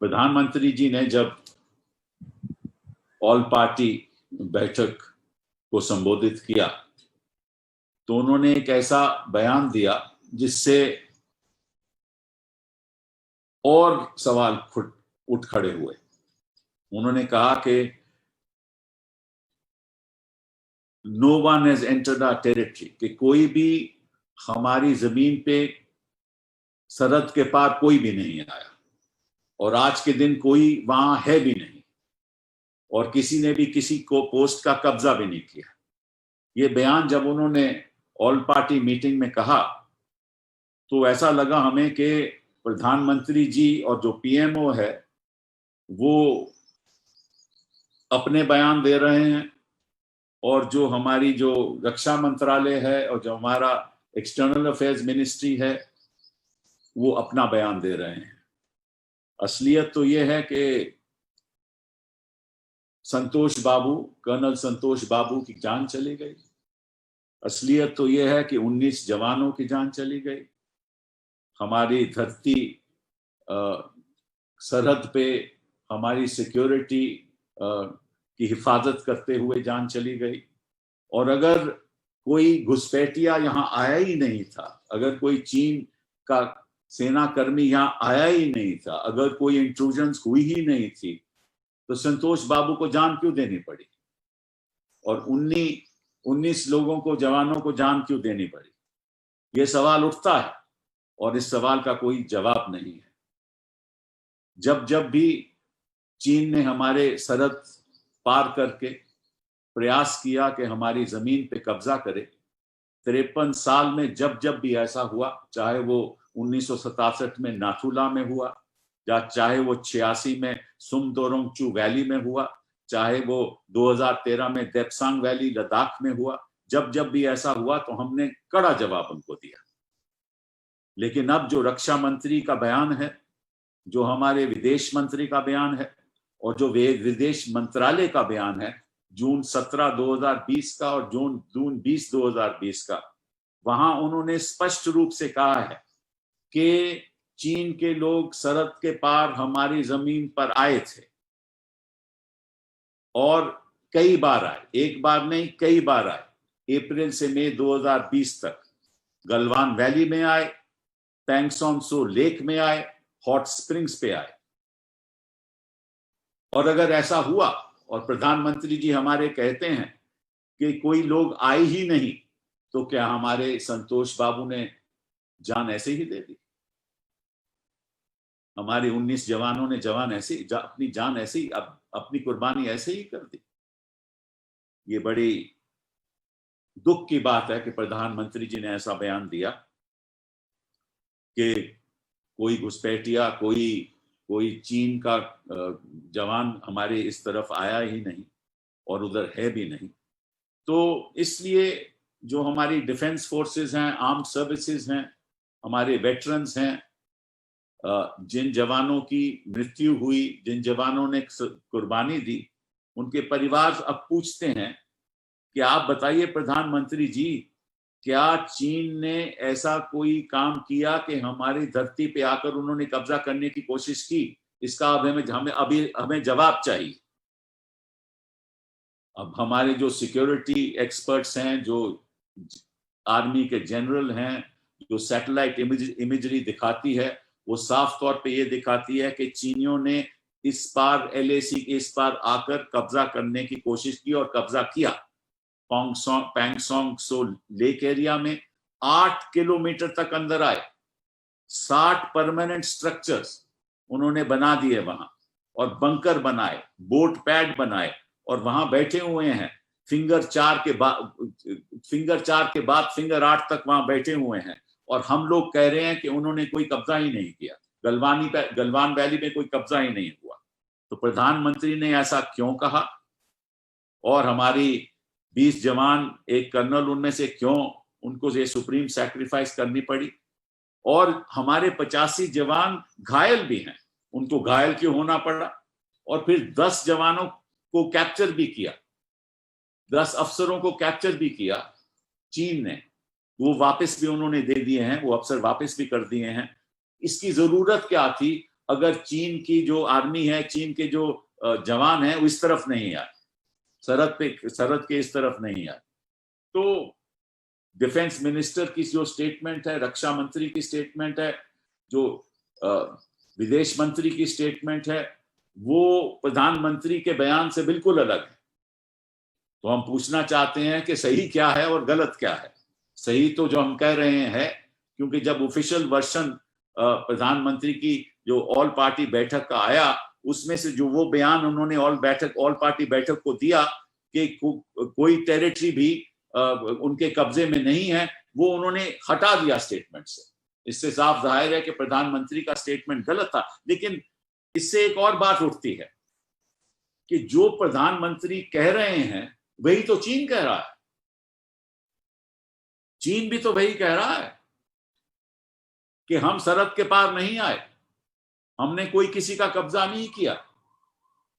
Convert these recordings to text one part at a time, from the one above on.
प्रधानमंत्री जी ने जब ऑल पार्टी बैठक को संबोधित किया तो उन्होंने एक ऐसा बयान दिया जिससे और सवाल उठ खड़े हुए। उन्होंने कहा कि no one has entered our territory, कि कोई भी हमारी जमीन पे सरहद के पार कोई भी नहीं आया और आज के दिन कोई वहां है भी नहीं और किसी ने भी किसी को पोस्ट का कब्जा भी नहीं किया। ये बयान जब उन्होंने ऑल पार्टी मीटिंग में कहा तो ऐसा लगा हमें कि प्रधानमंत्री जी और जो पीएमओ है वो अपने बयान दे रहे हैं और जो हमारी जो रक्षा मंत्रालय है और जो हमारा एक्सटर्नल अफेयर्स मिनिस्ट्री है वो अपना बयान दे रहे हैं। असलियत तो ये है कि कर्नल संतोष बाबू की जान चली गई। असलियत तो ये है कि 19 जवानों की जान चली गई। हमारी धरती सरहद पे हमारी सिक्योरिटी की हिफाजत करते हुए जान चली गई। और अगर कोई घुसपैठिया यहाँ आया ही नहीं था, अगर कोई चीन का सेना कर्मी यहाँ आया ही नहीं था, अगर कोई इंट्रूजन्स हुई ही नहीं थी तो संतोष बाबू को जान क्यों देनी पड़ी और 19 लोगों को, जवानों को जान क्यों देनी पड़ी? ये सवाल उठता है और इस सवाल का कोई जवाब नहीं है। जब जब भी चीन ने हमारे सरहद पार करके प्रयास किया कि हमारी जमीन पे कब्जा करे, 53 साल में जब जब भी ऐसा हुआ, चाहे वो 1967 में नाथुला में हुआ या चाहे वो 86 में सुमदोरोंगचू वैली में हुआ, चाहे वो 2013 में देप्सांग वैली लद्दाख में हुआ, जब जब भी ऐसा हुआ तो हमने कड़ा जवाब उनको दिया। लेकिन अब जो रक्षा मंत्री का बयान है, जो हमारे विदेश मंत्री का बयान है और जो विदेश मंत्रालय का बयान है जून 17 2020 का और जून 20 2020 का, वहां उन्होंने स्पष्ट रूप से कहा है कि चीन के लोग सरहद के पार हमारी जमीन पर आए थे और कई बार आए, एक बार नहीं कई बार आए। अप्रैल से मई 2020 तक गलवान वैली में आए, पैंगसोंग सो लेक में आए, हॉट स्प्रिंग्स पे आए। और अगर ऐसा हुआ और प्रधानमंत्री जी हमारे कहते हैं कि कोई लोग आए ही नहीं, तो क्या हमारे संतोष बाबू ने जान ऐसे ही दे दी? हमारे 19 जवानों ने अपनी जान ऐसे ही, अपनी कुर्बानी ऐसे ही कर दी? ये बड़ी दुख की बात है कि प्रधानमंत्री जी ने ऐसा बयान दिया कि कोई घुसपैठिया, कोई चीन का जवान हमारे इस तरफ आया ही नहीं और उधर है भी नहीं। तो इसलिए जो हमारी डिफेंस फोर्सेस हैं, आर्म्ड सर्विसेज हैं, हमारे वेटरन्स हैं, जिन जवानों की मृत्यु हुई, जिन जवानों ने कुर्बानी दी, उनके परिवार अब पूछते हैं कि आप बताइए प्रधानमंत्री जी, क्या चीन ने ऐसा कोई काम किया कि हमारी धरती पे आकर उन्होंने कब्जा करने की कोशिश की? इसका अब हमें जवाब चाहिए। अब हमारे जो सिक्योरिटी एक्सपर्ट्स हैं, जो आर्मी के जनरल हैं, जो सैटेलाइट इमेजरी दिखाती है, वो साफ तौर पे ये दिखाती है कि चीनियों ने इस पार LAC के इस पार आकर कब्जा करने की कोशिश की और कब्जा किया। पैंगसोंग सो लेक एरिया में 8 किलोमीटर तक अंदर आए, 60 परमानेंट स्ट्रक्चर्स उन्होंने बना दिए वहां और बंकर बनाए, बोट पैड बनाए और वहां बैठे हुए हैं। फिंगर 4 के बाद फिंगर 8 तक वहां बैठे हुए हैं और हम लोग कह रहे हैं कि उन्होंने कोई कब्जा ही नहीं किया, गलवान वैली में कोई कब्जा ही नहीं हुआ। तो प्रधानमंत्री ने ऐसा क्यों कहा और हमारी 20 जवान, एक कर्नल उनमें से क्यों उनको ये सुप्रीम सैक्रिफाइस करनी पड़ी? और हमारे 85 जवान घायल भी हैं, उनको घायल क्यों होना पड़ा? और फिर 10 जवानों को कैप्चर भी किया, 10 अफसरों को कैप्चर भी किया चीन ने, वो वापस भी उन्होंने दे दिए हैं, वो अफसर वापस भी कर दिए हैं। इसकी जरूरत क्या थी? अगर चीन की जो आर्मी है, चीन के जो जवान है, वो इस तरफ नहीं आए, सरहद के इस तरफ नहीं आए। तो डिफेंस मिनिस्टर की जो स्टेटमेंट है, रक्षा मंत्री की स्टेटमेंट है, जो विदेश मंत्री की स्टेटमेंट है, वो प्रधानमंत्री के बयान से बिल्कुल अलग है। तो हम पूछना चाहते हैं कि सही क्या है और गलत क्या है। सही तो जो हम कह रहे हैं, क्योंकि जब ऑफिशियल वर्जन प्रधानमंत्री की जो ऑल पार्टी बैठक का आया, उसमें से जो वो बयान उन्होंने ऑल पार्टी बैठक को दिया कि कोई टेरिटरी भी उनके कब्जे में नहीं है, वो उन्होंने हटा दिया स्टेटमेंट से। इससे साफ जाहिर है कि प्रधानमंत्री का स्टेटमेंट गलत था। लेकिन इससे एक और बात उठती है कि जो प्रधानमंत्री कह रहे हैं वही तो चीन कह रहा है। चीन भी तो वही कह रहा है कि हम सरहद के पार नहीं आए, हमने कोई किसी का कब्जा नहीं किया,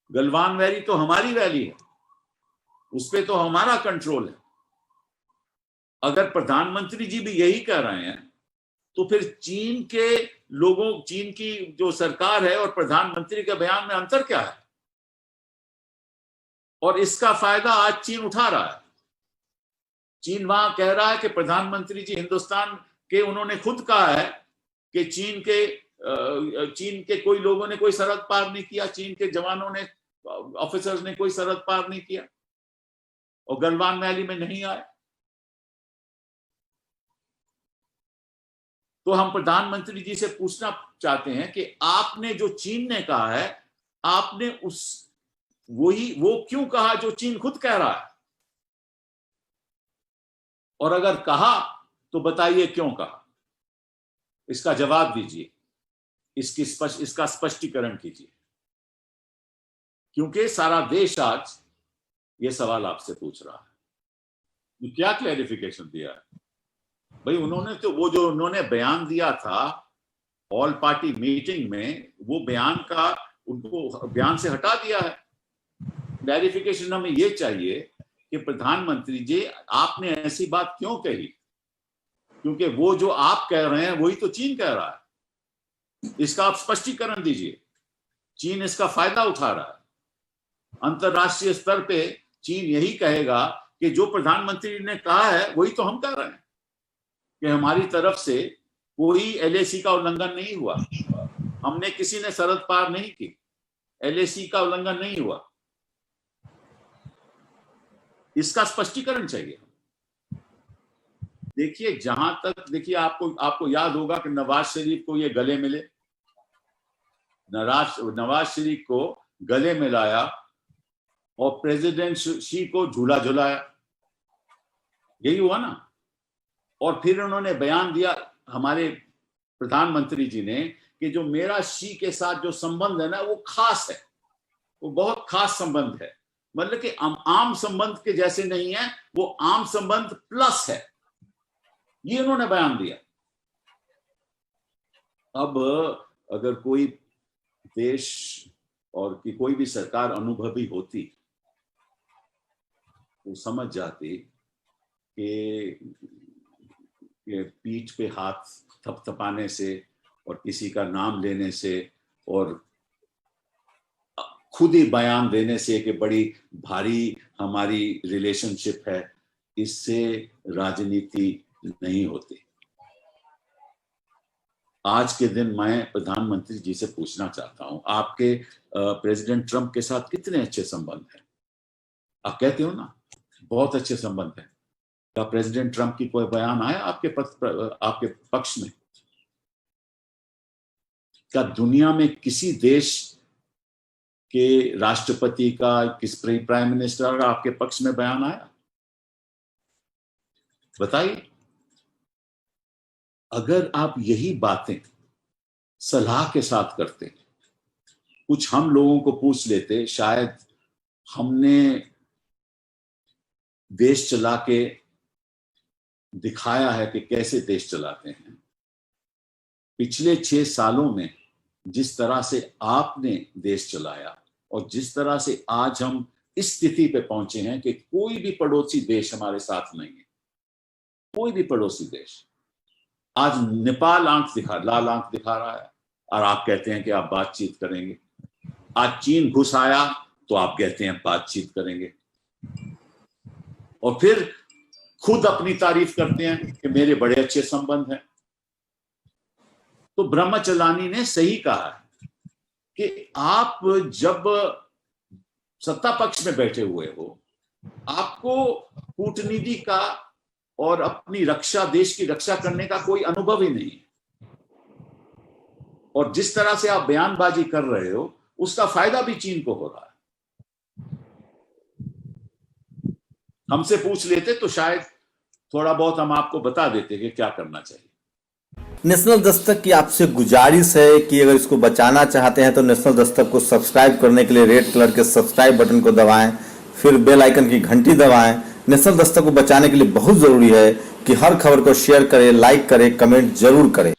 गलवान वैली तो हमारी वैली है, उस पर तो हमारा कंट्रोल है। अगर प्रधानमंत्री जी भी यही कह रहे हैं तो फिर चीन के लोगों, चीन की जो सरकार है और प्रधानमंत्री के बयान में अंतर क्या है? और इसका फायदा आज चीन उठा रहा है। चीन वहां कह रहा है कि प्रधानमंत्री जी हिंदुस्तान के, उन्होंने खुद कहा है कि चीन के कोई लोगों ने कोई सरहद पार नहीं किया, चीन के जवानों ने, ऑफिसर्स ने कोई सरहद पार नहीं किया और गलवान वैली में नहीं आए। तो हम प्रधानमंत्री जी से पूछना चाहते हैं कि आपने जो चीन ने कहा है, आपने वो क्यों कहा जो चीन खुद कह रहा है? और अगर कहा तो बताइए क्यों कहा, इसका जवाब दीजिए, इसका स्पष्टीकरण कीजिए, क्योंकि सारा देश आज ये सवाल आपसे पूछ रहा है। क्या क्लैरिफिकेशन दिया है भाई? उन्होंने तो वो जो उन्होंने बयान दिया था ऑल पार्टी मीटिंग में, वो बयान का उनको बयान से हटा दिया है। क्लैरिफिकेशन हमें ये चाहिए कि प्रधानमंत्री जी आपने ऐसी बात क्यों कही, क्योंकि वो जो आप कह रहे हैं वही तो चीन कह रहा है। इसका आप स्पष्टीकरण दीजिए। चीन इसका फायदा उठा रहा है। अंतरराष्ट्रीय स्तर पे चीन यही कहेगा कि जो प्रधानमंत्री ने कहा है वही तो हम कह रहे हैं, कि हमारी तरफ से कोई एलएसी का उल्लंघन नहीं हुआ, हमने किसी ने सरहद पार नहीं की, एलएसी का उल्लंघन नहीं हुआ। इसका स्पष्टीकरण चाहिए। देखिए, जहां तक, देखिए आपको याद होगा कि नवाज शरीफ को ये गले मिले, नवाज शरीफ को गले मिलाया और प्रेसिडेंट शी को झूला झुलाया, यही हुआ ना। और फिर उन्होंने बयान दिया, हमारे प्रधानमंत्री जी ने, कि जो मेरा शी के साथ जो संबंध है ना, वो खास है, वो बहुत खास संबंध है, मतलब कि आम संबंध के जैसे नहीं है, वो आम संबंध प्लस है, ये उन्होंने बयान दिया। अब अगर कोई देश और की कोई भी सरकार अनुभवी होती, वो समझ जाती कि पीठ पे हाथ थपथपाने से और किसी का नाम लेने से और खुद ही बयान देने से कि बड़ी भारी हमारी रिलेशनशिप है, इससे राजनीति नहीं होती। आज के दिन मैं प्रधानमंत्री जी से पूछना चाहता हूं, आपके प्रेसिडेंट ट्रंप के साथ कितने अच्छे संबंध हैं? आप कहते हो ना बहुत अच्छे संबंध हैं। क्या प्रेसिडेंट ट्रंप की कोई बयान आया आपके पक्ष में? क्या दुनिया में किसी देश के राष्ट्रपति का, किस प्राइम मिनिस्टर का आपके पक्ष में बयान आया? बताइए। अगर आप यही बातें सलाह के साथ करते, कुछ हम लोगों को पूछ लेते, शायद हमने देश चला के दिखाया है कि कैसे देश चलाते हैं। पिछले 6 सालों में जिस तरह से आपने देश चलाया और जिस तरह से आज हम इस स्थिति पे पहुंचे हैं कि कोई भी पड़ोसी देश हमारे साथ नहीं है, कोई भी पड़ोसी देश। आज नेपाल लाल आंख दिखा रहा है, और आप कहते हैं कि आप बातचीत करेंगे। आज चीन घुस आया तो आप कहते हैं बातचीत करेंगे, और फिर खुद अपनी तारीफ करते हैं कि मेरे बड़े अच्छे संबंध हैं। तो ब्रह्मचलानी ने सही कहा है कि आप जब सत्ता पक्ष में बैठे हुए हो, आपको कूटनीति का और अपनी रक्षा, देश की रक्षा करने का कोई अनुभव ही नहीं, और जिस तरह से आप बयानबाजी कर रहे हो उसका फायदा भी चीन को हो रहा है। हमसे पूछ लेते तो शायद थोड़ा बहुत हम आपको बता देते कि क्या करना चाहिए। नेशनल दस्तक की आपसे गुजारिश है कि अगर इसको बचाना चाहते हैं तो नेशनल दस्तक को सब्सक्राइब करने के लिए रेड कलर के सब्सक्राइब बटन को दबाएं, फिर बेल आइकन की घंटी दबाएं। नेशनल दस्तक को बचाने के लिए बहुत जरूरी है कि हर खबर को शेयर करें, लाइक करें, कमेंट जरूर करें।